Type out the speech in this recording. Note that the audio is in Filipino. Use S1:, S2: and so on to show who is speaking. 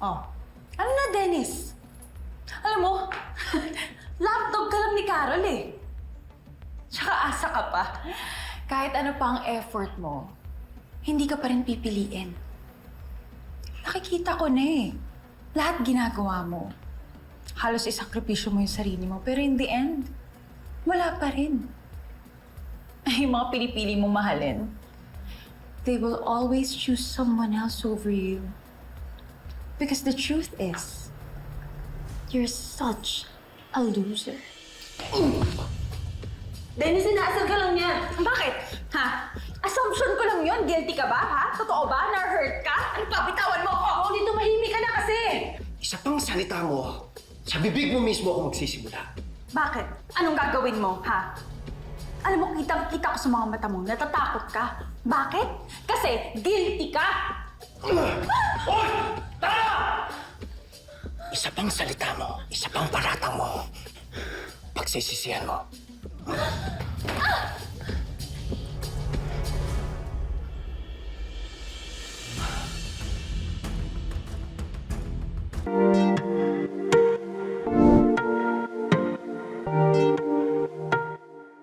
S1: Oh, ano na, Dennis? Alam mo, lapdog ka lang ni Carol eh. Tsaka asa ka pa. Kahit ano pa ang effort mo, hindi ka pa rin pipiliin. Nakikita ko na eh. Lahat ginagawa mo. Halos isakripisyo mo yung sarili mo. Pero in the end, wala pa rin. Ay, yung mga pinipili mo mahalin, they will always choose someone else over you. Because the truth is, you're such a loser.
S2: Dennis, inaasar ka lang niya.
S1: Bakit? Ha? Assumption ko lang yun. Guilty ka ba, ha? Totoo ba? Na-hurt ka? Ano pa? Bitawan mo ako!
S2: Dito mahimik ka na kasi.
S3: Isa pang salita mo, sa bibig mo mismo ako magsisimula.
S1: Bakit? Anong gagawin mo, ha? Alam mo, kitang-kita ko sa mga mata mo, natatakot ka. Bakit? Kasi guilty ka!
S3: Hoy! Tara! Isa pang salita mo, isa pang paratang mo, pagsisisihan mo.